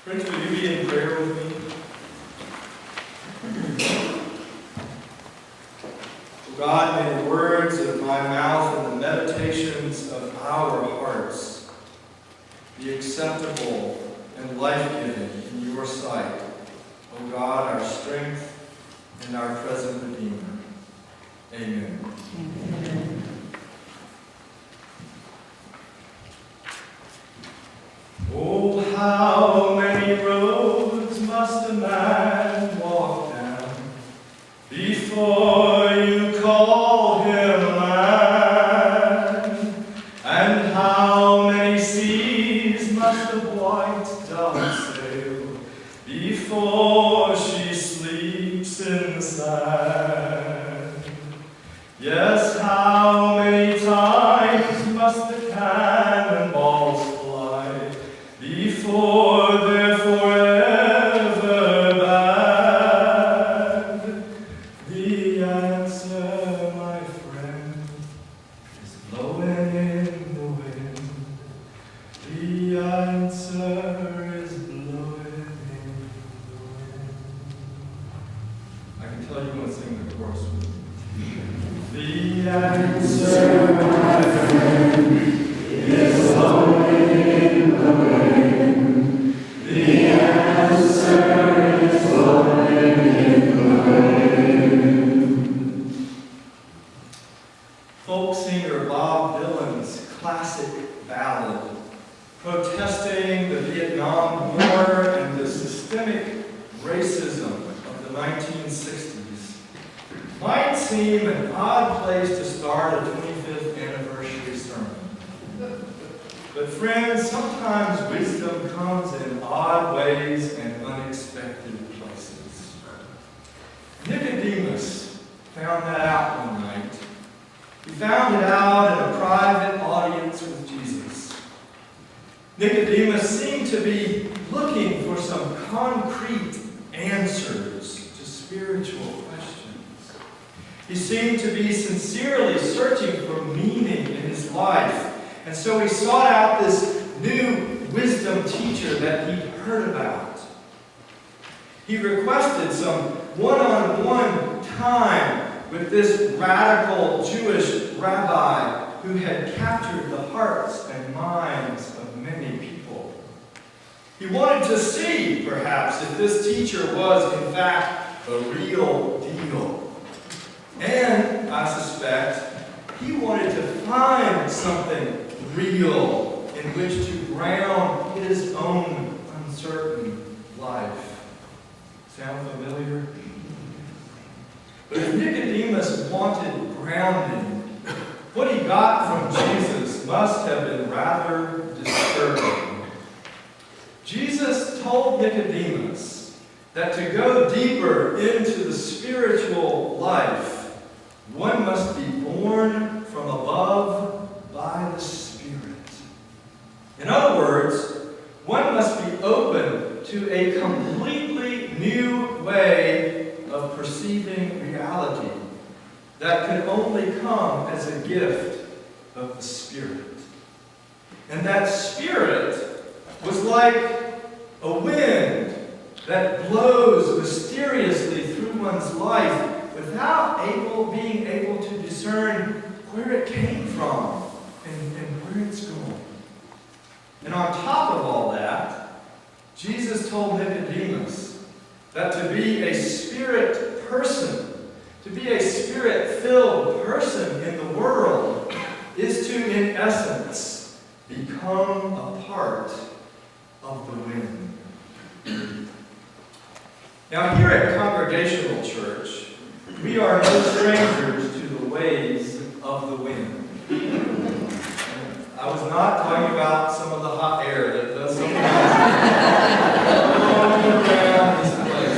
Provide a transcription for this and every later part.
Friends, will you be in prayer with me? God, may the words of my mouth and the meditations of our hearts be acceptable and life-giving in your sight, O God, our strength and our present Redeemer. Amen. Amen. Oh, how many roads must a man walk down before you call him land? And how many seas must the white dove sail before she sleeps in the sand? Yes, how many times must the cannonballs fly before they're forever banned? The answer, my friend, is blowing in the wind. The answer is blowing in the wind. I can tell you want to sing the chorus with me. The answer, my friend, is blowing in the wind. The answer is blowing in the wind. Folk singer Bob Dylan's classic ballad, protesting the Vietnam War and the systemic racism of the 1960s, might seem an odd place to start a 25th anniversary sermon. But friends, sometimes wisdom comes in odd ways and unexpected places. Nicodemus found that out one night. He found it out in a private audience with Jesus. Nicodemus seemed to be looking for some concrete answers to spiritual questions. He seemed to be sincerely searching for meaning in his life. And so he sought out this new wisdom teacher that he'd heard about. He requested some one-on-one time with this radical Jewish rabbi who had captured the hearts and minds of many people. He wanted to see, perhaps, if this teacher was, in fact, a real deal. And, I suspect, he wanted to find something real in which to ground his own uncertain life. Sound familiar? But if Nicodemus wanted grounding, what he got from Jesus must have been rather disturbing. Jesus told Nicodemus that to go deeper into the spiritual life, one must be born from above by the Spirit. In other words, one must be open to a completely new way of perceiving reality that could only come as a gift of the Spirit. And that Spirit was like a wind that blows mysteriously through one's life without being able to discern where it came from and where it's going. And on top of all that, Jesus told Nicodemus that to be a spirit person, to be a spirit-filled person in the world, is to, in essence, become a part of the wind. Now, here at Congregational Church, we are no strangers to the ways of the wind. I was not talking about some of the hot air that does sometimes blow around this place.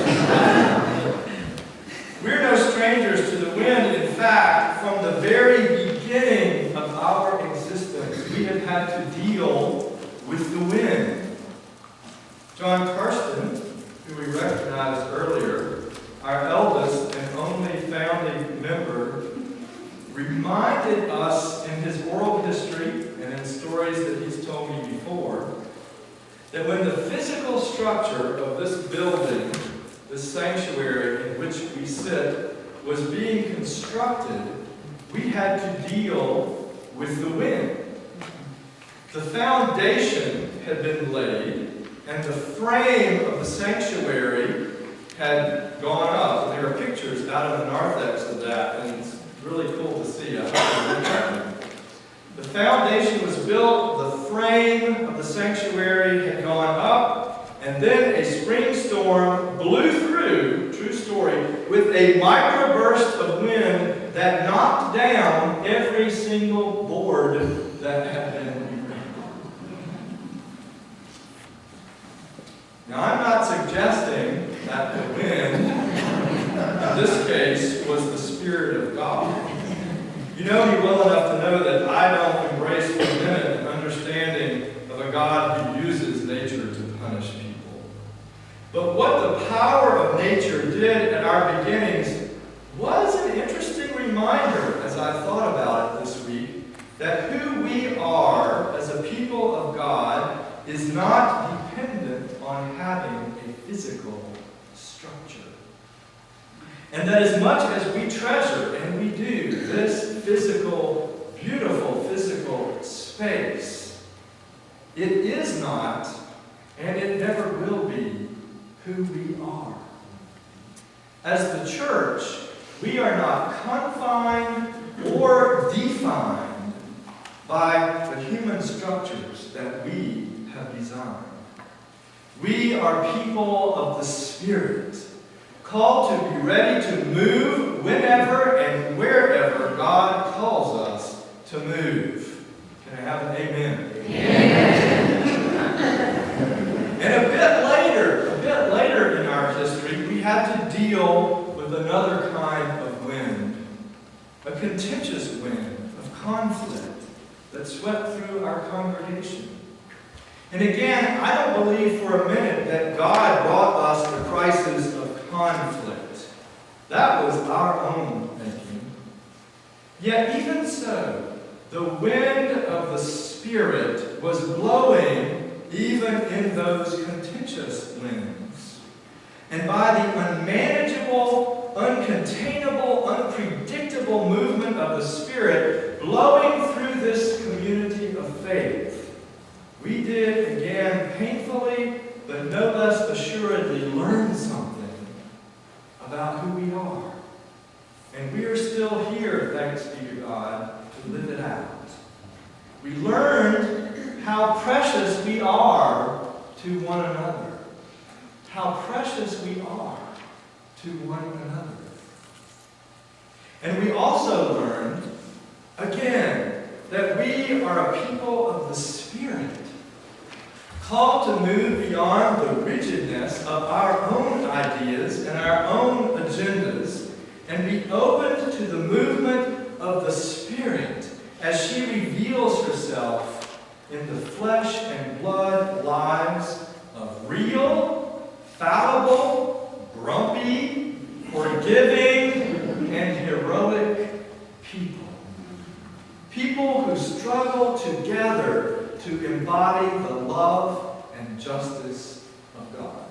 We're no strangers to the wind. In fact, from the very beginning of our existence, we have had to deal with the wind. John Karsten, who we recognized earlier, our eldest and only family member, reminded us in his oral history and in stories that he's told me before that when the physical structure of this building, this sanctuary in which we sit, was being constructed, we had to deal with the wind. The foundation had been laid, and the frame of the sanctuary had gone up. There are pictures out of the narthex of that, and it's really cool to see. The foundation was built, the frame of the sanctuary had gone up, and then a spring storm blew through, true story, with a microburst of wind that knocked down every single board that had been erected. Now, I'm not suggesting that the wind, in this case, was the Spirit of God. You know me well enough to know that I don't embrace for a minute an understanding of a God who uses nature to punish people. But what the power of nature did at our beginnings was an interesting reminder, as I thought about it this week, that who we are as a people of God is not dependent on having a physical structure. And that as much as we treasure, and we do, this physical, beautiful physical space, it is not, and it never will be, who we are. As the church, we are not confined or defined by the human structures that we have designed. We are people of the Spirit, called to be ready to move whenever and wherever God calls us to move. Can I have an amen? Amen. And a bit later in our history, we had to deal with another kind of wind, a contentious wind of conflict that swept through our congregation. And again, I don't believe for a minute that God brought us the crisis of conflict. That was our own making. Yet even so, the wind of the Spirit was blowing even in those contentious winds. And by the unmanageable, uncontainable, unpredictable movement of the Spirit blowing through this community of faith, we did, again, painfully, but no less assuredly, learn something about who we are. And we are still here, thanks be to God, to live it out. We learned how precious we are to one another. How precious we are to one another. And we also learned, again, that we are a people of the Spirit, called to move beyond the rigidness of our own ideas and our own agendas and be open to the movement of the Spirit as she reveals herself in the flesh and blood lives of real, fallible, grumpy, forgiving, and heroic people. People who struggle together to embody the love and justice of God.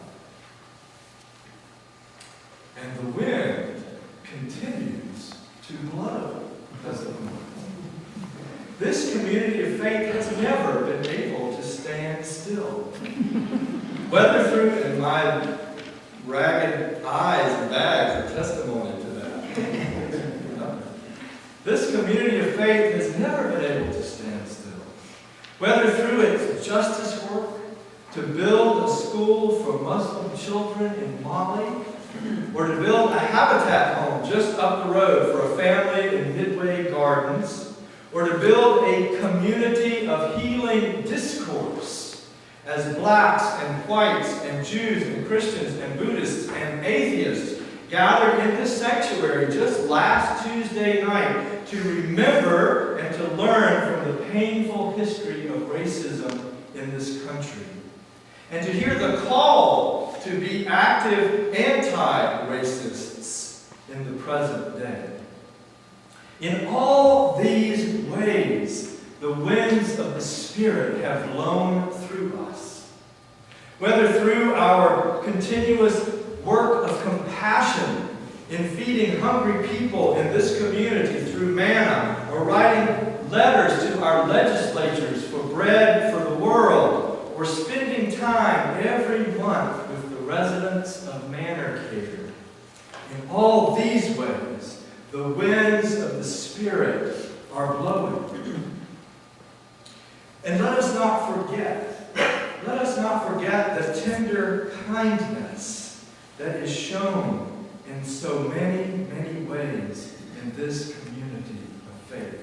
And the wind continues to blow, doesn't it? This community of faith has never been able to stand still. Whether through, and my ragged eyes and bags are testimony to that. This community of faith has never been able to stand still. Whether through its justice work, to build a school for Muslim children in Mali, or to build a habitat home just up the road for a family in Midway Gardens, or to build a community of healing discourse as blacks and whites and Jews and Christians and Buddhists and atheists gathered in this sanctuary just last Tuesday night to remember and to learn from the painful history of racism in this country. And to hear the call to be active anti-racists in the present day. In all these ways, the winds of the Spirit have blown through us. Whether through our continuous work of compassion in feeding hungry people in this community through manna, or writing letters to our legislatures for bread for the world, or spending time every month with the residents of Manor Care. In all these ways, the winds of the Spirit are blowing. And let us not forget the tender kindness that is shown in so many, many ways in this community of faith.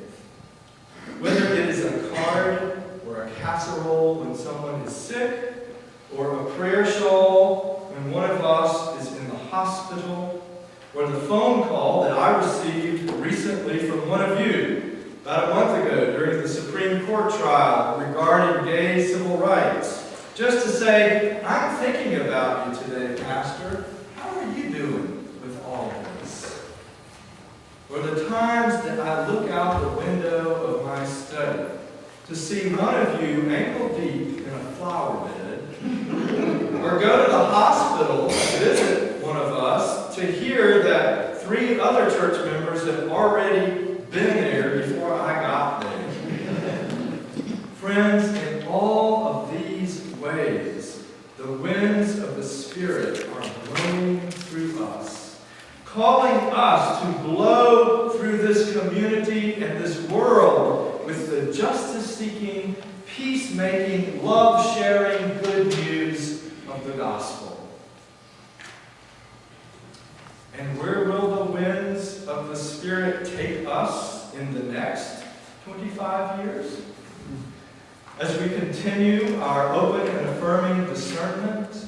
Whether it is a card or a casserole when someone is sick, or a prayer shawl when one of us is in the hospital, or the phone call that I received recently from one of you about a month ago during the Supreme Court trial regarding gay civil rights, just to say, I'm thinking about you today, Pastor. How are you doing with all this? Or the times that I look out the window of my study to see one of you ankle deep in a flower bed, or go to the hospital to visit one of us to hear that 3 other church members have already been there before I got there. Friends, in all of these ways, the winds of the Spirit are blowing through us, calling us to blow through this community and this world with the justice-seeking, peacemaking, love-sharing good news of the gospel. And where will the winds of the Spirit take us in the next 25 years? As we continue our open and affirming discernment,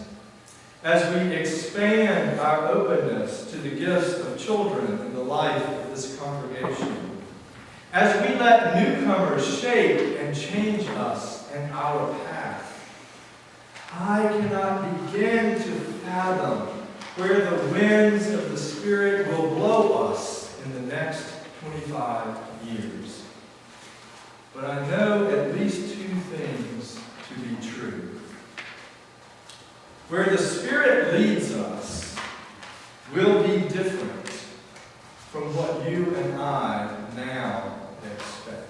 as we expand our openness to the gifts of children in the life of this congregation, as we let newcomers shape and change us and our path, I cannot begin to fathom where the winds of the Spirit will blow us in the next 25 years. But I know at least 2 things to be true. Where the Spirit leads us will be different from what you and I now expect.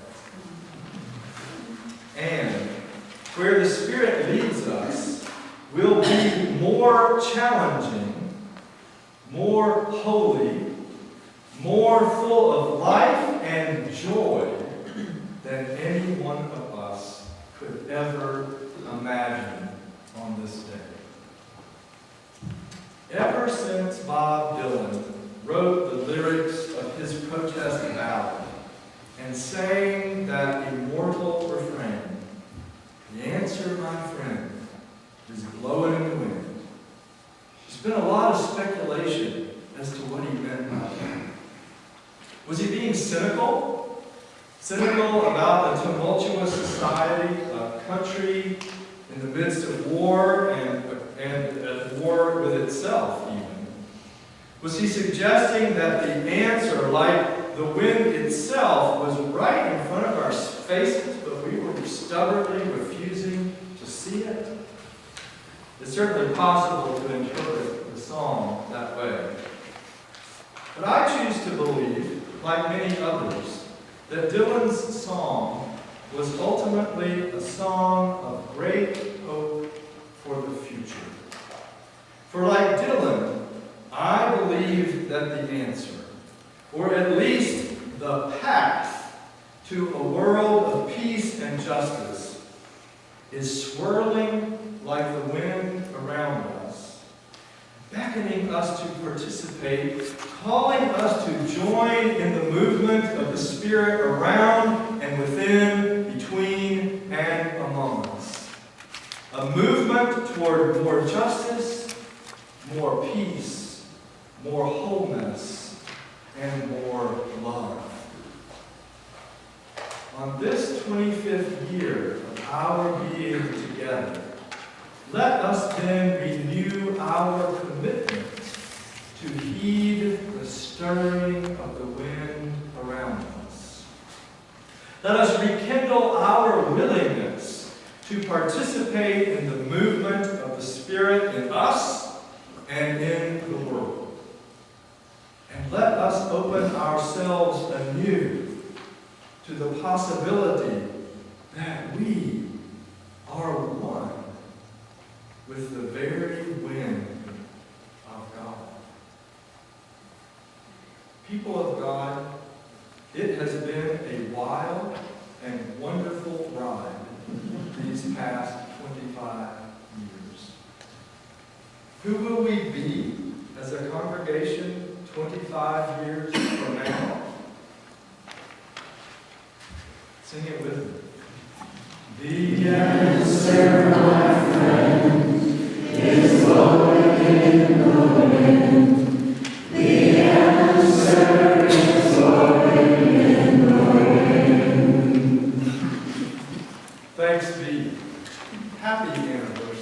And where the Spirit leads us will be more challenging, more holy, more full of life and joy than any one of us could ever imagine on this day. Ever since Bob Dylan wrote the lyrics of his protest ballad and sang that immortal refrain, the answer, my friend, is blowing in the wind. There's been a lot of speculation as to what he meant by that. Was he being cynical? Cynical about a tumultuous society, a country in the midst of war and at war with itself even? Was he suggesting that the answer, like the wind itself, was right in front of our faces, but we were stubbornly refusing to see it? It's certainly possible to interpret the song that way. But I choose to believe, like many others, that Dylan's song was ultimately a song of great hope for the future. For like Dylan, I believe that the answer, or at least the path to a world of peace and justice, is swirling like the wind around us, beckoning us to participate, calling us to join in the movement of the Spirit around and within, between, and among us. A movement toward more justice, more peace, more wholeness, and more love. On this 25th year of our being together, let us then renew our commitment to heed the stirring of the wind around us. Let us rekindle our willingness to participate in the movement of the Spirit in us and in the world. And let us open ourselves anew to the possibility that we are one with the very wind of God. People of God, it has been a wild and wonderful ride these past 25 years. Who will we be as a congregation 25 years from now? Sing it with me. The answer, my friend, is blowing in the wind. The answer is blowing in the wind. Thanks be. Happy anniversary.